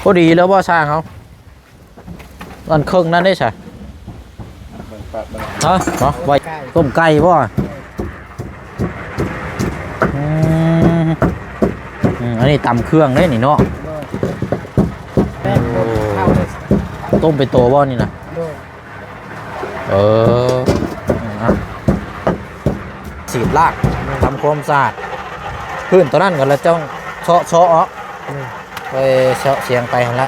พอดีแล้วว่าสร้างเขาอันเครื่องนั่นได้ใช่ฮะเนาะไว้ต้มไก่บ่อันนี้ตำเครื่องได้นี่เนาะต้มเป็นตัวบ่นี่นะเออสีดลากทำความสะอาดพื้นตัวนั้นก่อนแล้วจ้องเชาะไปเชาะเสียงไปหันละ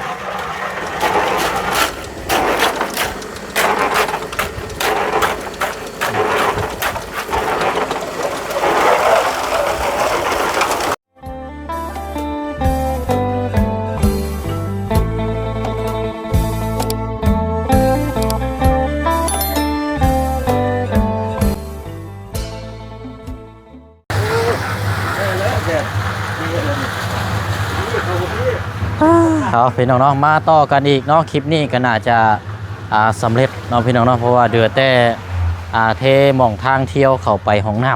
เอาพี่น้องเนาะมาต่อกันอีกเนาะคลิปนี้ก็น่าจะสำเร็จเนาะพี่น้องเนาะเพราะว่าเดือแต่เทหม่องทางเที่ยวเข้าไปห้องน้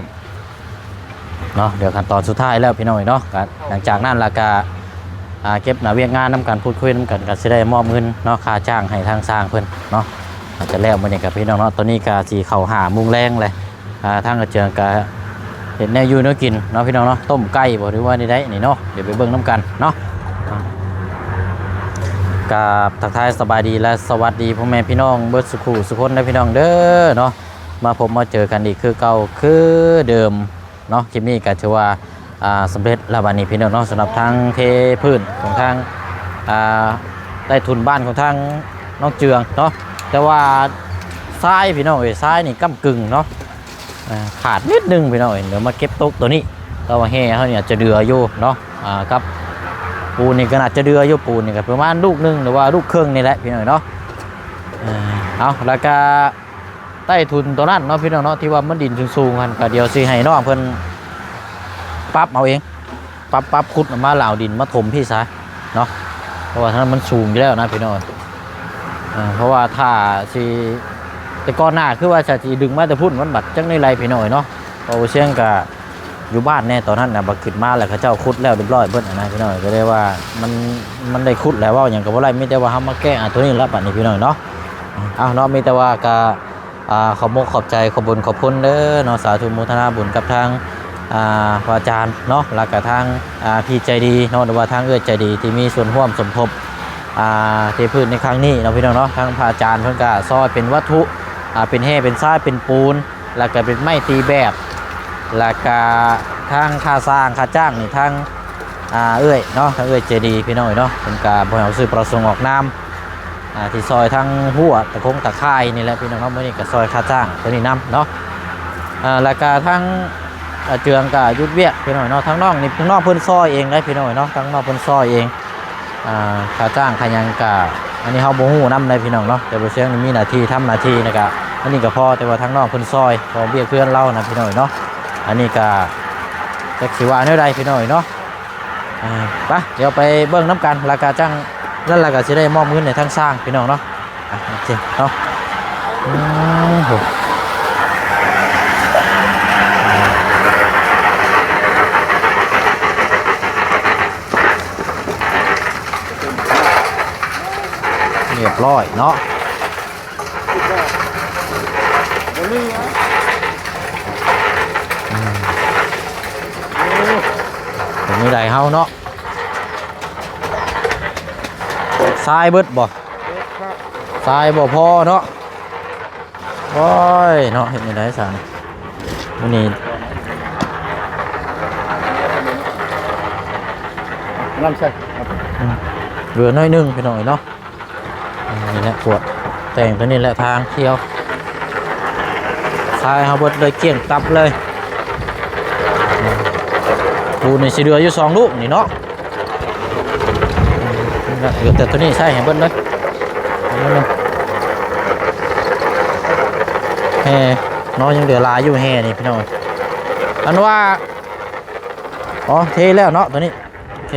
ำเนาะเดี๋ยวขั้นตอนสุดท้ายแล้วพี่น้องเนาะหลังจากนั้นแล้วก็เก็บหน้าเวียกงานน้ำกันพูดคุยน้ำกันก็จะได้มอบเงินเนาะค่าจ้างให้ทางสร้างเพิ่นเนาะอาจจะแล้วมื้อนี้กับพี่น้องเนาะตอนนี้ก็สิเข้าหามุงแรงเลยทางกระเจิงก็เห็นแนวอยู่เนาะกินเนาะพี่น้องเนาะต้มไก่บ่หรือว่าได้นี่เนาะเดี๋ยวไปเบิ่งน้ำกันเนาะกับทักทายสบายดีและสวัสดีพ่อแม่พี่น้องเบิร์ดสุขุสุขคนนะพี่น้องเด้อเนาะมาพบมาเจอกันอีกคือเก่าคือเดิมเนาะคลิปนี้ก็ถือว่าสำเร็จแล้ววันนี้พี่น้องเนาะสำหรับทางเทพื้นของทางได้ทุนบ้านของทางน้องเจืองเนาะแต่ว่าทรายพี่น้องทรายนี่ก้ำกึ่งเนาะขาดนิดนึงพี่น้องเดี๋ยวมาเก็บตกตัวนี้แต่ว่าแห่เขาเนี่ยจะเดืออยู่เนาะกับปูนี่ก็น่าจะเดืออยู่ปูนี่ก็ประมาณลูกนึงหรือว่าลูกครึ่งนี่แหละพี่น้องเนาะเอาแล้วก็ใต้ทุนตัวนั้นเนาะพี่น้องเนาะที่ว่ามันดินสูงๆกันก็เดี๋ยวสิให้น้องเพิ่นปรับเอาเองปรับขุดออกมาเหล่าดินมาถมพี่ซะเนาะเพราะว่าทั้งนั้นมันสูงอยู่แล้วนะพี่น้องเพราะว่าถ้าสิแต่ก่อนหน้าคือว่าจะดึงมาแต่พุ่นมันบัดจังในไรพี่น้องเนาะพอเชียงก็อยู่บ้านแน่ตอนนั้นนะบักขึ้นมาแล้วเขาเจ้าขุดแล้วเรียบร้อยเบิ้ลนะพี่น้อยก็ได้ว่ามันได้ขุดแล้วว่าอย่างกับว่าไรไม่ได้ว่าทำมาแก้ตัวนี้แล้วปัจจุบันพี่น้อยเนาะเอาเนาะมีแต่ว่าก็ขอบมกขอบใจขอบบุญขอบคุณเด้อเนาะสาธุโมทนาบุญกับทางพระอาจารย์เนาะแล้วก็ทางพี่ใจดีเนาะหรือว่าทางเอื้อใจดีที่มีส่วนร่วมสมทบเทพื้นในครั้งนี้เนาะพี่น้องเนาะทางพระอาจารย์เพิ่นก็ซอยเป็นวัตถุเป็นแห่เป็นทรายเป็นปูนแล้วก็เป็นไม้ตีแบบแล้วก็ทางค่าสร้างค่าจ้างนี่ทางเอื้อยเนาะทางเอื้อยเจดีพี่น้อยเนาะเป็นการบริหารสื่อประสงค์ออกนามที่ซอยทางหัวตะคงตะไคร่นี่แหละพี่น้องเนาะเมื่อนี้ก็ซอยค่าจ้างตัวนี้นำเนาะแล้วก็ทางเจืองกับยุดเวียพี่น้อยเนาะทางน้องนี่ทางน้องเพิ่นซอยเองได้พี่น้อยเนาะทางน้องเพิ่นซอยเองค่าจ้างค่ายังกับอันนี้เฮาบ่ฮู้นำได้พี่น้องเนาะแต่บ่เชียงนี่มีหน้าที่ทำหน้าที่นะครับอันนี้ก็พอแต่ว่าทางน้องเพิ่นซอยพอเบี้ยเพื่อนเล่านะพี่น้อยเนาะอันนี้ก็จะสิว่าเท่าใดพี่น้อยเนาะไปเดี๋ยวไปเบิ่งน้ำกันราคาจ้างนั่นราคาจะได้มอบเงินในทางสร้างพี่น้องเนาะโอเคเนาะเรียบร้อยเนาะเป็นนี่ใดเฮาเนาะทรายเบิดบ่ทรายบ่พอเนาะโอ้ยเนาะเห็นนี่ได้สั่งวันนี้น้ำใช่เหลือน้อยนึงไปหน่อยเนาะนี่แหละปวดแต่งตัวนี้แหละทางเที่ยวทรายเฮาเบิดเลยเกี่ยงตับเลยปูนี่สิเดืออยู่2 ลูกนี่เนาะเดี๋ยวแต่ตัวนี้ใช่เห็นเบิ้ลเลยแห่น้องยังเดือลายอยู่แห่นี่พี่น้องอันว่าอ๋อเทแล้วเนาะตัวนี้โอเค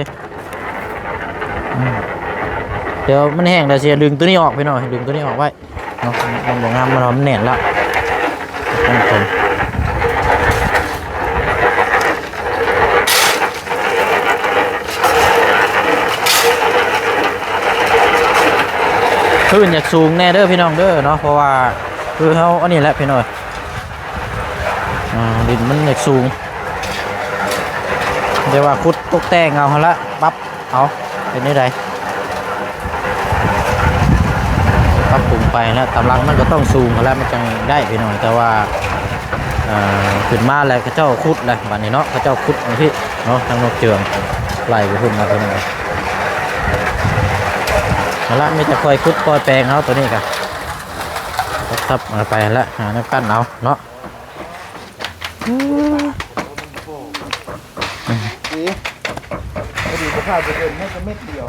เดี๋ยวมันแห้งแล้วเสียดึงตัวนี้ออกพี่น้องดึงตัวนี้ออกไว้เนาะมันบ่งามมันแน่นแล้ว พื้นอยากสูงแน่เด้อพี่น้องเด้อเนาะเพราะว่าคือเขาอันนี้แหละพี่น้อยดินมันอยากสูงเดี๋ยวว่าขุดตกแต่งเอาละปั๊บเอาเป็นได้ไดปรับปรุงไปแล้วกำลังมันก็ต้องสูงแล้วมันจะได้พี่น้อยแต่ว่าขึ้นมาแล้วเขาเจ้าขุดเลยบัดนี้เนาะเขาเจ้าขุดพี่เนาะทางนกเจืองไล่ไปขึ้นมาตัวนี้มาละไม่จะคอยขุดคอยแปลงเขาตัวนี้กันทับมาไปแล้วหาน้ำกั้นเอาเนาะดีพอดีก็ข้าวจะเดินให้ก็เม็ดเดียว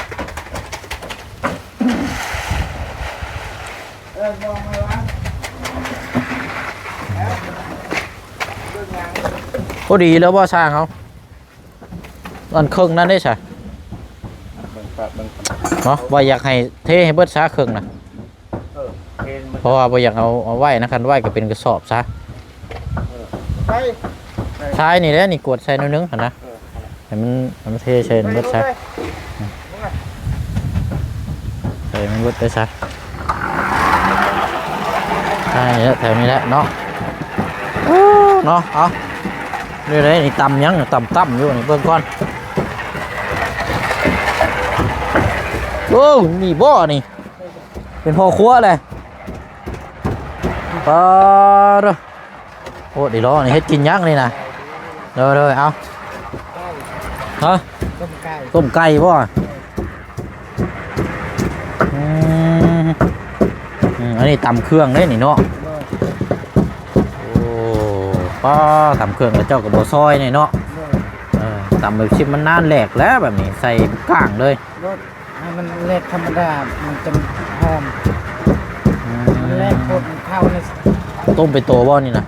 มองมาวะพอดีแล้วว่าสร้างเขาอันครึ่งนั้นได้ใช่เนาะว่าอยากให้เทให้เบิดซะครึ่งนะเพราะว่าบ่อยากเอาไว้นะคันไว้ก็เป็นกระสอบซะใช่นี่แหละนี่กดใส่นิดนึงนะให้มันเทใส่เบิดซะใส่มันเบิดไปซะใช่แล้วแถวนี้แหละเนาะเนาะเอานี่เลยนี่ตำยังต่ำอยู่นี่เบิ่งก่อนโอ้นี่บ่อนี่เป็นพ่อครัวเลยปลาเด้อโอ้ดีล้อนี่เฮ็ดกินยังนี่นะเลยเอาฮะต้มไก่บ่อันนี้ตำเครื่องได้นี่เนาะโอ้ป้าตำเครื่องแล้วเจ้ากับบ่ซอยนี่เนาะตำแบบชิมมันนานแหลกแล้วแบบนี้ใส่ก้างเลยให้มันเล็กธรรมดามันจะหอมมันเล็กโคตรเข้าในต้มไปโตบ่นี่นะ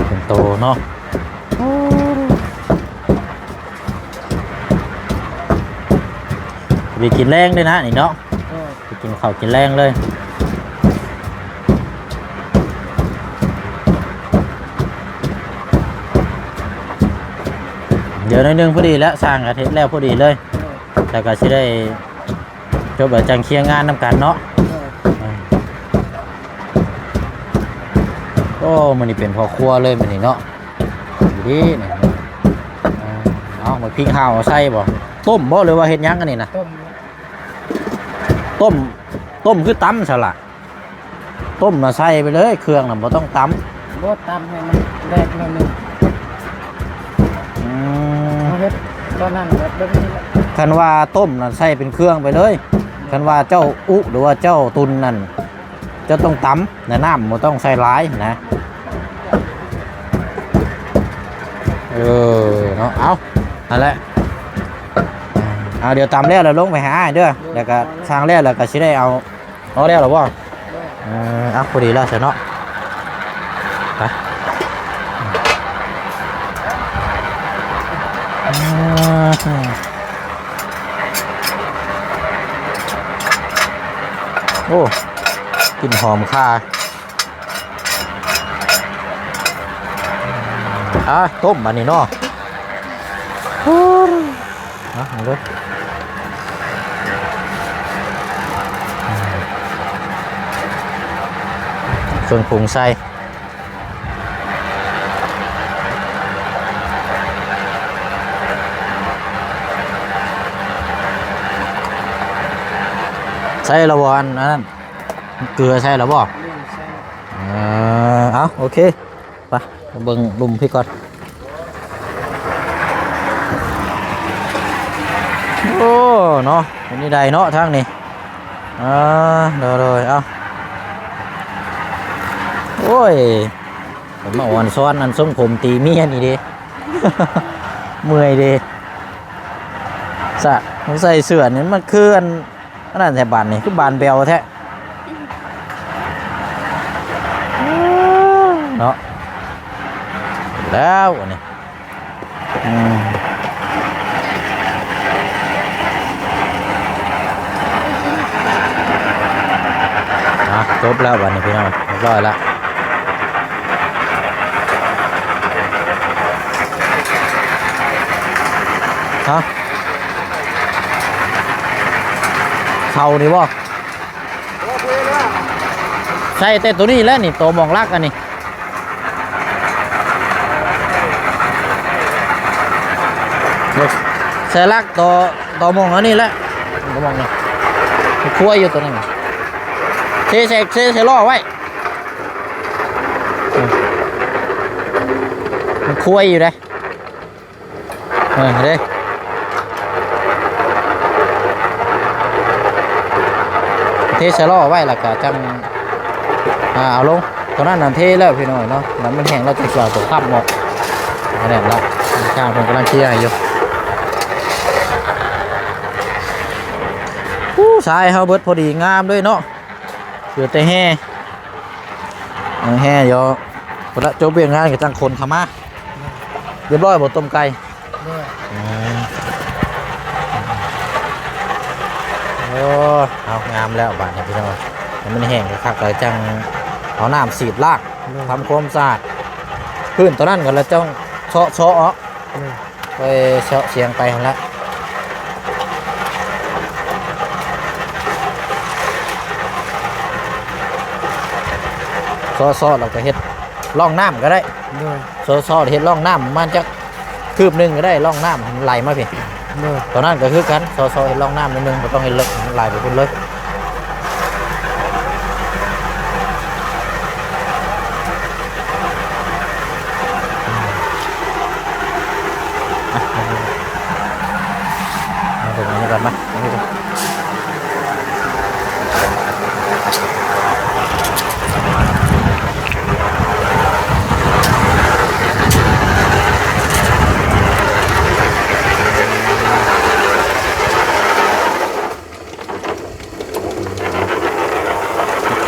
เป็นโตเนาะไปกินแรงด้วยนะนี่เนาะไปกินข้าวกินแรงเลยเดี๋ยวนิดนึงพอดีแล้วสร้างอาทิตย์แล้วพอดีเลยแต่ก็จะได้จบแบบจังเคียงงานนำกันเนาะโอ้มันนี่เป็นพอครัวเลยมันนี่เนาะดีนี่เอามาพริกห่าวใส่บ่ต้มบ่หรือว่าเฮ็ดยังกันนี่นะต้มคือตำสละต้มมาใส่ไปเลยเครื่องน่ะบ่ต้องตำบ่ตำให้มันแรกนิดนึงเฮ็ดตอนนั้นแบบนี้แหละคันว่าต้มน่ะใส่เป็นเครื่องไปเลยคันว่าเจ้าอุหรือว่าเจ้าตุนนั่นจะต้องตำในน้ำบ่ต้องใส่หลายนะเนาะเอานั่นแหละเอาเดี๋ยวตำแล้วเราลงไปหาเด้อแล้วก็สร้างแล้วก็สิได้เอาแล้วหรอบ่เอาพอดีแล้วเสร็จเนาะไปโอ้กลิ่นหอมค่าต้มอันนี้เนาะเอาเลยเครื่องปรุงใส่ใส่ระบอนนั้นเกลือใส่ระบอเอาโอเคไปเบิ่งลุมพี่ก่อนโอ้เนาะอันนี้ได้เนาะทางนี้เลยเอาโอ้ยผมมาอ่อนซ้อนอันทรงผมตีเมียนี่ดิ เมื่อยดิผมใส่เสื้อนี่มันคืออันนั้นแถบบานนี่คือบานเบลแท้เนาะแล้วอันนี้จบแล้ววันนี้พี่น้องเรียบร้อยแล้วฮะ เขานี่บ่ใช่แต่ตัวนี้แหล้วนี่ตัวมองลักอันนี้ใส่ลักตัวมองอันนี้แหละตัวมองนี่คั่วอยู่ตัวนั้นเซล่อไว้มันคั่วอยู่เลยเด้เทใส่ล่อไว้แล้วก็จังเอาลงตอนนั้นน้ำเทแล้วพี่น้อยเนาะน้ำมันแห้งแล้วจะเสียตัวข้ามหมดอะไรแล้วข้างผมกำลังเคลียร์อยู่ทรายเขาเบิดพอดีงามด้วยเนาะเดี๋ยวแต่แห่เดี๋ยวพอละโจเบียงงานกับจังคนขม่าเรียบร้อยหมดต้มไก่โอ้เอางามแล้วบาดนี้พี่น้อยมันแห้งคักเลยจังเอาน้ำสีดลากทำความสะอาดพื้นตอนนั้นก็แล้วจ้องเชาะไปเชาะเสียงไปแล้วซอเราก็เฮ็ดล่องน้ำก็ได้ซอเฮ็ดล่องน้ำมันจะคืบหนึ่งก็ได้ล่องน้ำไหลมาพี่ตอนนั้นก็คือกันซอเฮ็ดล่องน้ำนิดนึงไม่ต้องให้เลิกไหลไปพุ่นเลยเอาตรงนี้ก่อนไหม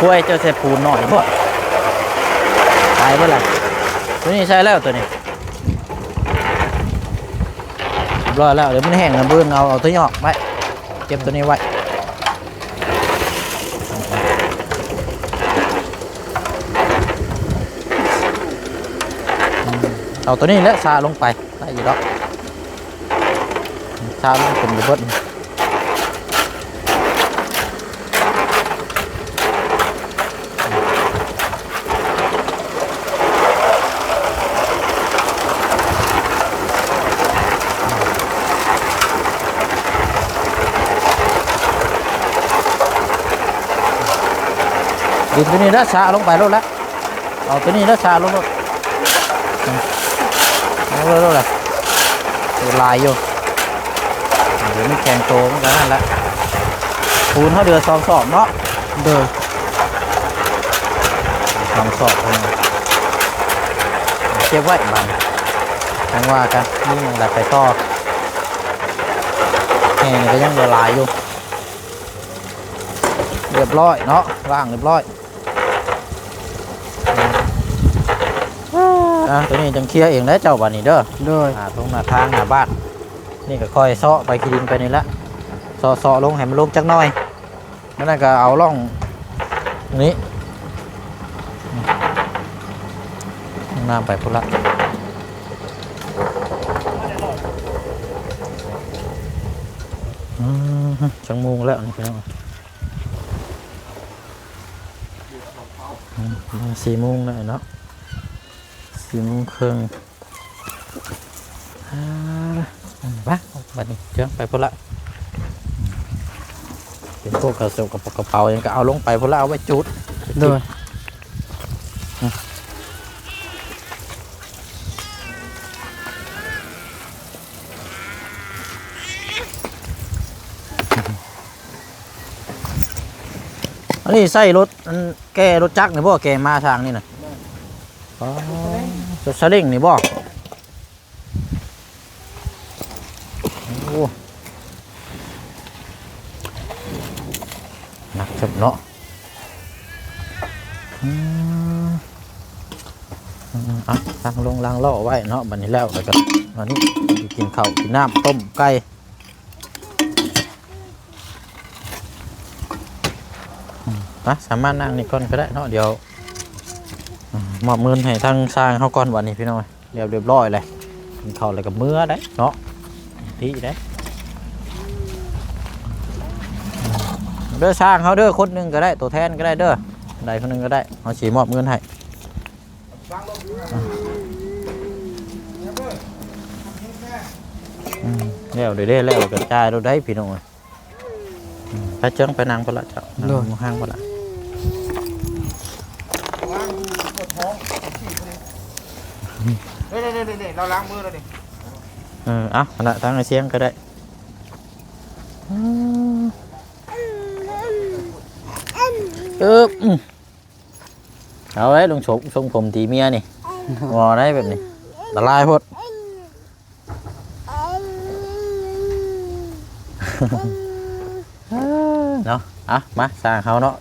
ช่วยเจ้าเสปูนหน่อยพวกตายเมื่อไหร่ตัวนี้ใช้แล้วตัวนี้รอแล้วเดี๋ยวมันแห้งนะเบื้องเอาตัวนี้ออกไว้เก็บตัวนี้ไว้เอาตัวนี้แล้วซาลงไปได้อยู่แล้วซาลงเป็นระเบิดดินตัวนี้แล้วชาลงไปแล้วเอาตัวนี้แล้วชาลงแล้วเลยลายอยู่เดี๋ยวไม่แข็งโตเหมือนกันนั่นแหละปูนเขาเดือดสอบเนาะเดือดสอบเก็บไว้บ้างทั้งว่ากันนี่ยังดัดไปต่อแห้งก็ยังละลายอยู่เรียบร้อยเนาะล่างเรียบร้อยตัวนี้จังเคลียร์เองแล้วเจ้าบ้านนี้เด้อตรงหน้าทางหน้าบ้านนี่ก็ค่อยซ้อไปขี้ดินไปนี่ละซ้อลงให้มันลงจักหน่อยนั่นก็เอาล่องนี้น้ำไปพุ่นละจังมุงแล้วนี่พี่น้อง4 โมงแล้วเนาะ4 โมงครึ่งบัดนี้เจ้าไปพุ่นละเป็นพวกกระสอบกับกระเป๋ายังก็เอาลงไปพุ่นละเอาไว้จุดเลยอันนี้ใส่รถแกรถจักรนี่บ่แกมาทางนี่น่ะอ๋อรถซาเล้งนี่บ่โอ้หนักสุดเนาะตั้งลงล้างล่อไว้เนาะบัดนี้แล้วก็วันนี้กินข้าวกินน้ำต้มไก่สามารถนั่งนี่ก่อนก็ได้เนาะเดี๋ยวมอบเงินให้ทางสร้างเขาก่อนวันนี้พี่น้องเรียบร้อยเลยกินข้าวอะไรกับเมื่อได้เนาะที่ได้ เด้อช่างเขาเด้อคนหนึงก็ได้ตัวแทนก็ได้เด้อใดคนหนึงก็ได้เขาสิมอบเงินให้แล้วเด้แล้วกระจายเราได้พี่น้องไปเจิงไปนั่งพุ่นละเจ้านั่งห้างพุ่นละเราล้างมือแล้วดิ เอาขณะทางไอเสียงก็ได้เอาไว้ลงชงผมตีเมียนี่งอได้แบบนี้ละลายพดเนาะมาสร้างเขาเนาะ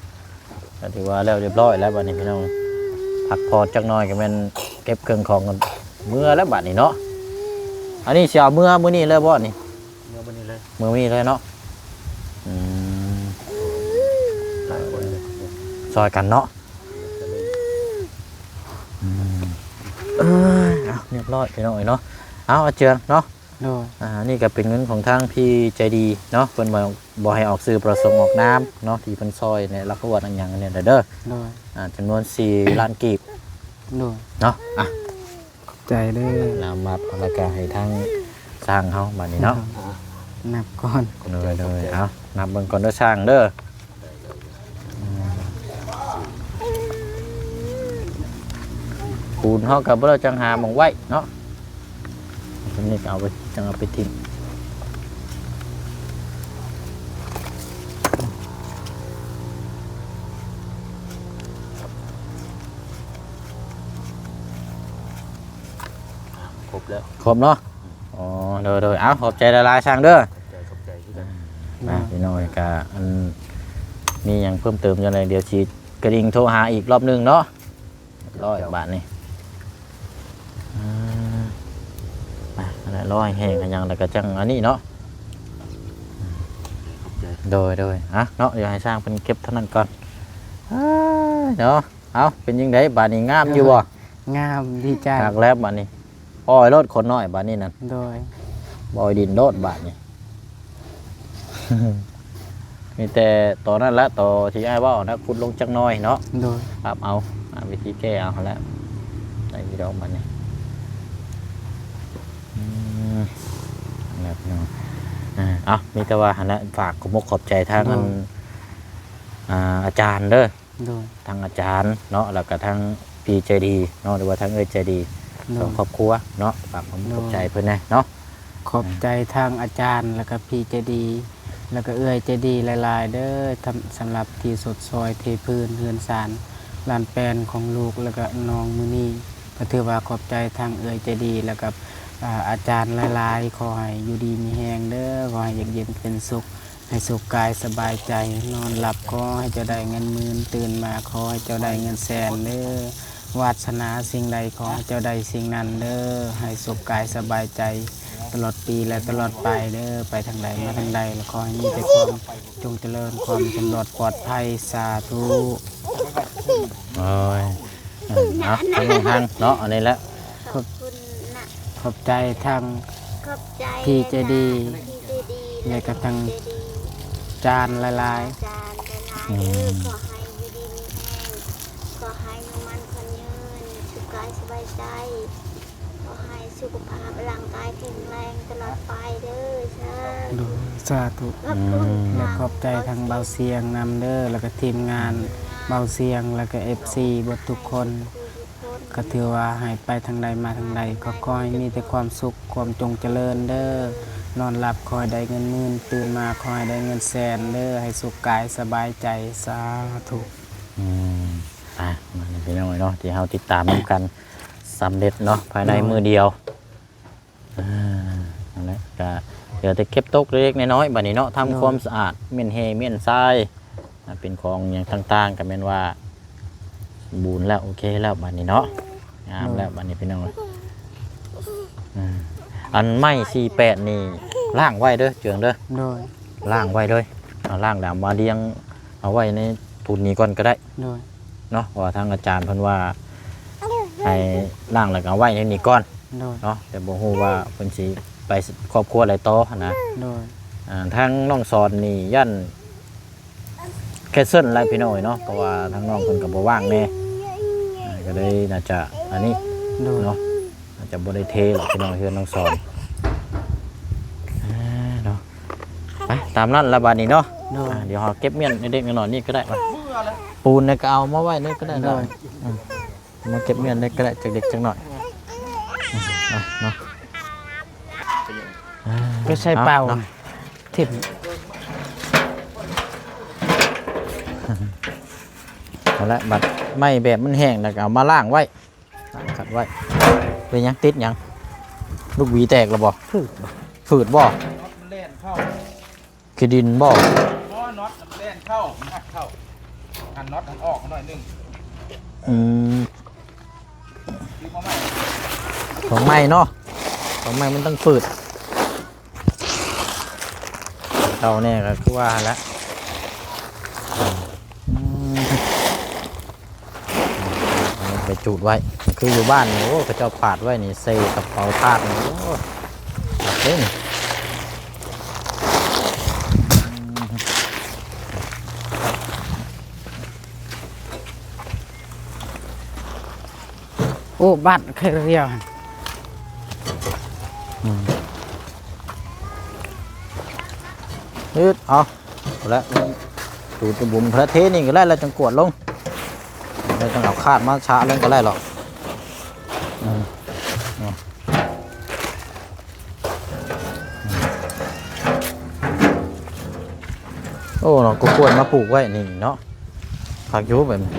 ก็ถือว่าแล้วเรียบร้อยแล้วบัดนี้พี่น้องพักพอจักหน่อยก็เป็นเก็บเครื่องของกันเมื่อแล้วบัดนี้เนาะอันนี้เสียเมื่อนี้เลยบ่นี่เมื่อนี้เลยเนาะซอยกันเนาะเรียบร้อยพี่น้องเนาะเอาเจืองเนาะนี่ก็เป็นเงินของทางพี่ใจดีเนาะเพิ่นบ่ให้ออกซื้อประสงค์ออกน้ำเนาะที่เพิ่นซอยในรักวัดอย่างเนี่ยเด้อจำนวน4 ล้านกีบเนาะใจเด้อแล้วมาแล้วก็ให้ทางสร้างเฮาบัดนี้เนาะนับก่อนเลยเอานับเบิ่งก่อนเด้อสร้างเด้อปูนเฮาก็บ่ได้จังหาหม่องไว้เนาะตรงนี้ก็เอาไปจังเอาไปทิ้งครบเนาะอ๋อโดยเอาขอบใจละลายช่างเด้อพี่น้อยกะมีอย่างเพิ่มเติมจังไดเดี๋ยวสิกระดิ่งโทรหาอีกรอบนึงเนาะ100 บาทนี่อะไร100แห้งกันยังแล้วก็จังอันนี้เนาะโดยเนาะเดี๋ยวให้สร้างเป็นเก็บเท่านั้นก่อนเนาะเอาเป็นยังไงบาทนี้งามอยู่บ่งามดีใจหักแล้วบาทนี้อ้อยรถคนน้อยบาทนี้นั่นโดยบอยดินโลดบาทนี้ มีแต่ต่อนั่นละต่อที่ไอ้ว่านะขุดลงจังน้อยเนาะโดยครับเอาวิธีแก้เอาแล้วในวิดีโอมันนี่แบบนี้มีแต่ว่าหันละฝากขอบขอบใจทางอาจารย์เด้อทางอาจารย์เนาะแล้วก็ทางพี่ใจดีเนาะหรือว่าทางเอ้ยใจดีครอบครัวเนาะฝากผมขอบใจเพื่อนนะเนาะขอบใจทางอาจารย์แล้วก็พี่ใจดีแล้วก็เอื้อยใจดีหลายๆเด้อสำหรับที่สดซอยเทพื้นเฮือนสารลานแปลนของลูกแล้วก็น้องมือนี่ก็ถือว่าขอบใจทางเอื้อยใจดีแล้วก็อาจารย์หลายๆขอให้อยู่ดีมีแหงเด้อขอให้เย็นเป็นสุขให้สุขกายสบายใจนอนหลับขอให้เจ้าได้เงินหมื่นตื่นมาขอให้เจ้าได้เงินแสนเด้อวาสนาสิ่งใดขอให้เจ้าได้สิ่งนั้นเด้อให้สุขกายสบายใจตลอดปีและตลอดไปเด้อไปทางใดมาทางใดแล้วขอให้มีแต่ความจงเจริญความสำรวจปลอดภัยสาธุโอ้ยทางเนาะอันนี้แหละขอบใจทางพี่ใจดีและก็ทางจานหลายๆขอให้อยู่ดีมีแรงขอให้มันคนยืนสุขกายสบายใจขอให้สุขภาพร่างกายแข็งแรงตลอดไปเด้อสาธุและขอบใจทางเบาเสียงนำเด้อแล้วก็ทีมงานเบาเสียงแล้วก็FCบททุกคนก็ถือว่าให้ไปทางใดมาทางใดก็ขอให้มีแต่ความสุขความจงเจริญเด้อนอนหลับคอยได้เงินหมื่นตื่นมาคอยได้เงินแสนเด้อให้สุขกายสบายใจสาธุมาพี่น้องเนาะที่เราติดตามกันสำเร็จเนาะภายในมือเดียวนั่นแหละก็เดี๋ยวจะเก็บตกเล็กน้อยๆบัดนี้เนาะทำความสะอาดเม่นเฮเม่นทรายเป็นของอย่างต่างๆกันเป็นว่าบูนแล้วโอเคแล้วบัดนี้เนาะงามแล้วบัดนี้พี่น้องอันไม้48นี่ล่างไว้เด้อเจืองเด้อล่างไว้เลยเอาล่างแล้วมาเลี้ยงเอาไว้ในทุนนี้ก่อนก็ได้เนาะว่าทางอาจารย์เพิ่นว่าให้ล่างแล้วก็เอาไว้ในนี้ก่อนเนาะแต่บ่ฮู้ว่าเพิ่นสิไปครอบครัวอะไรต่อนะทางน้องสอนนี่ยัน แค่เส้นอะไรพี่น้อยเนาะเพราะว่าทางน้องเพิ่นก็บ่ว่างแน่ก็เลยน่าจะอันนี้ โดย เนาะอาจจะบ่ได้เทหรอกพี่น้องเฮือนน้องสอนเนาะไปตามนั้นละบาดนี้เนาะ โดย เดี๋ยวเฮาเก็บเมียนเด็กๆน้อยๆนี่ก็ได้มาปูนเนี่ยก็เอามาไว้นี่ก็ได้ โด เนาะ ย มาเก็บเมียนได้ก็ได้จักเด็กจักหน่อยเนาะ ก็ใช้เป่า เนาะ ทิ่ม เอาละบัดไม่แบบมันแห้งแล้วก็เอามาล้างไว้ล้างขัดไว้เป็นหยังติดหยังลูกหวีแตกแล้วบ่ พืช ฝืดบ่ น็อตมันเล่นเข้า ขี้ดินบ่ เพราะน็อตมันเล่นเข้ามันอัดเข้าอันน็อตมันออกมาหน่อยหนึง อืม ซื้อมาใหม่ ของไม้เนาะของไม้มันต้องฝืดเราเนี่ยก็คือว่าแล้วไปจูดไว้คืออยู่บ้านนี่โอ้เขาเจ้าปาดไว้นี่เซกับเป๋าทาดนี่โอ้เล่น โอ้บ้านเคยเรียว ยืดเอาแล้วจูดบุ่มพระเทนี่ก็ได้แล้วจังกวดลงไม่ต้องเอาคาดมาช้าลงก็ได้หรอกโอ้เนาะก็ควรมาปลูกไว้นี่เนาะผักยูแบบนี้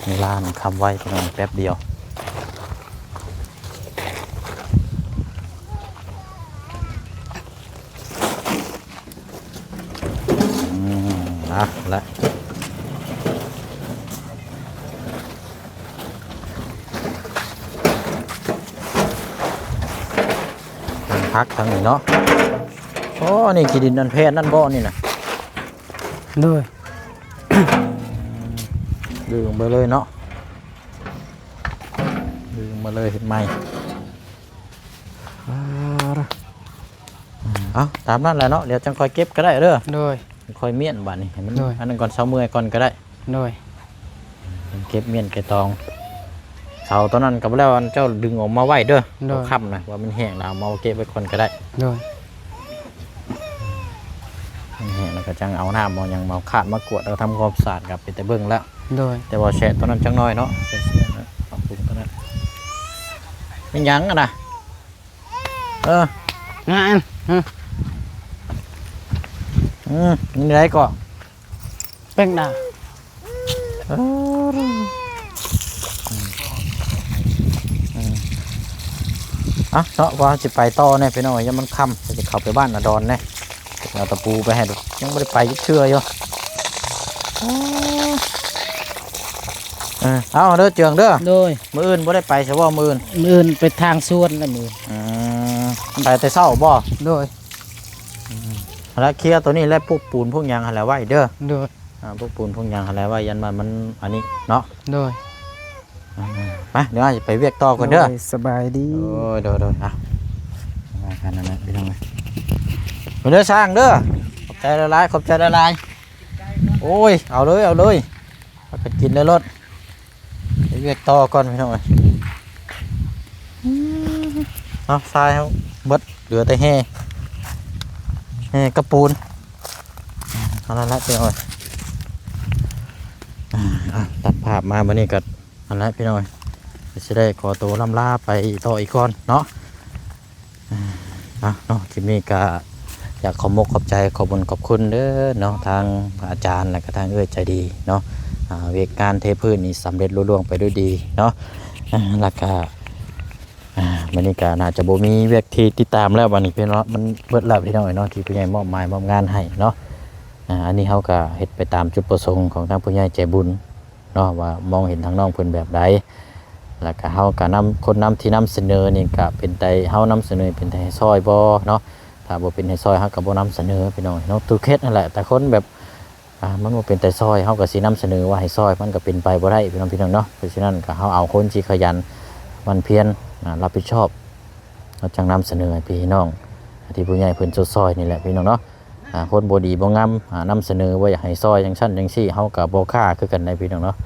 เวลามันคำไว้ประมาณแป๊บเดียวนะและพักทางนี้เนาะโอ้นี่ขี้ดินอันเพศนั่นบ่นี่นะ โดย ดึงไปเลยเนาะดึงมาเลยเห็นไหมเอาตามนั้นแหละเนาะเดี๋ยวจังคอยเก็บก็ได้เด้อ โดย คอยเมียนบ้านนี่ให้มัน โดย อันนั้นก่อนเสาเมื่อยก่อนก็ได้ โดย เก็บเมียนเก็บตองเสาตอนนั้นกับแล้วอันเจ้าดึงออกมาไว้เด้อ โดย เอาค่ำนะว่ามันแห้งแล้วเอามาเก็บไว้ก่อนก็ได้ โดย มันแห้งแล้วก็จังเอาน้ำเอาหยังมาขาดมากวดแล้วทำความสะอาดกับไปแต่เบิ่งแล้ว โดย แต่ว่าแฉะตอนนั้นจังน้อยเนาะแฉะเสียนะปรับปรุงตอนนั้นเป็นหยังอะนะ งาน นี่ไรก็ เป็นดา อ่ะเนาะว่าจะไปต่อเนี่ยไปหน่อยยังมันค่ำจะเข้าไปบ้านนาดอนเนี่ยเอาตะปูไปให้ดูยังไม่ได้ไปยึดเชื่ออยู่เอาเด้อเจืองเด้อ โดย มืออื่นบ่ได้ไปเฉพาะมืออื่น มือนไปทางสวนละมือ ไปแต่เช้าบ่ โดย แล้วเคลียร์ตัวนี้แล้วพวกปูนพวกหยางอะไรไว้เด้อ โดย พวกปูนพวกหยางอะไรไว้ยันมันอันนี้เนาะ โดย ไปเดี๋ยวอาจจะไปเวียกต่อกันเด้อ โยสบายดี โอ้ยโดยอ่ะมากันนั่นแหละพี่น้องเลยเด้อช่างเด้อขอบใจละลายขอบใจละลายโอ้ยเอาเลยเอาเลยเอาไปกินเลยรถไปเวียกต่อก่อนพี่น้องเลยเอาทรายเขาเบิดเหลือแต่แห่กระปูนเอาละละพี่น้องเลยตัดภาพมาวันนี้ก็อันละพี่น้องเลยจะได้ขอตัวล่ำลาไปต่ออีกก่อนเนาะเนาะคลิปนี้ก็อยากขอมกขอบใจขอบคุญขอบคุณเด้อเนาะทางอาจารย์และก็ทางใจดีเนาะเวกการเทพื้นนี่สำเร็จรุ่ล่วงไปด้วยดีเนาะแล้วก็วันนี้ก็น่าจะบ่มีเวกที่ติดตามแล้ววันนี้พี่เนาะมันเบิดแล้วพี่น้องเนาะที่ผู้ใหญ่มอบหมายมอบงานให้เนาะอันนี้เขาก็เฮ็ดไปตามจุดประสงค์ของทางผู้ใหญ่ใจบุญเนาะว่ามองเห็นทางน้องเพิ่นแบบใดแล้วก็เฮาก็นำคนนำที่นำเสนอนี่ก็เป็นใจเฮานำเสนอเป็นใจซอยบ่เนาะ ถ้าบ่เป็นให้ซอยเฮาก็บ่นำเสนอพี่น้องเนาะทุกเคสนั่นแหละแต่คนแบบมันบ่เป็นแต่ซอยเฮาก็สินำเสนอว่าให้ซอยมันก็เป็นไปบ่ได้พี่น้องเนาะเพราะฉะนั้นก็เฮาเอาคนที่ขยันหมันเพียรรับผิดชอบเราจังนำเสนอให้พี่น้องที่ผู้ใหญ่เพิ่นซอยนี่แหละพี่น้องเนาะคนบ่ดีบ่งามนำเสนอว่าอยากให้ซอยจังซั่นจังซี่เฮาก็บ่ค่าคือกันได้พี่น้องเนาะ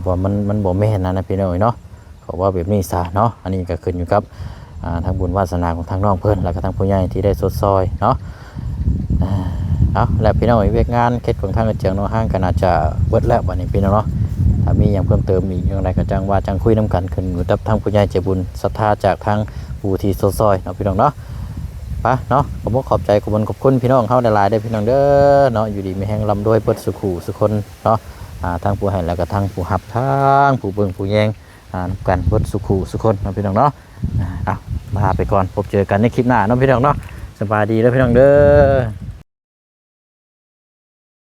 บ่มันบ่แม่นนะพี่น้องเนาะเขาว่าแบบนี้ซะเนาะอันนี้ก็ขึ้นอยู่กับทางบุญวาสนาของทางน้องเพิ่นแล้วก็ทางผู้ใหญ่ที่ได้ซอยเนาะเอาแล้วพี่น้องเวียกงานเคสของทางเจียงน้องห้างก็น่าจะเบิดแล้วบัดนี้พี่น้องเนาะถ้ามีอย่างเพิ่มเติมอีกอย่างไรก็จังว่าจังคุยนํกันขึ้นอยู่กับทางผู้ใหญ่ใจบุญศรัทธาจากทางผู้ที่ซอยเนาะพี่น้องเนาะไปเนาะขอบใจขอบคุณพี่น้องเฮาหลายๆได้พี่น้องเด้อเนาะอยู่ดีมีแห่งลำด้วยเปิดสุขูสุคนเนาะทางผู้ให้แล้วก็ทางผู้หับทางผู้เบิ่งผู้แยงกันเปิดสุขูสุคนเนาะพี่น้องเนาะลาไปก่อนพบเจอกันในคลิปหน้าเนาะพี่น้องเนาะสบายดีแล้วพี่น้องเด้อ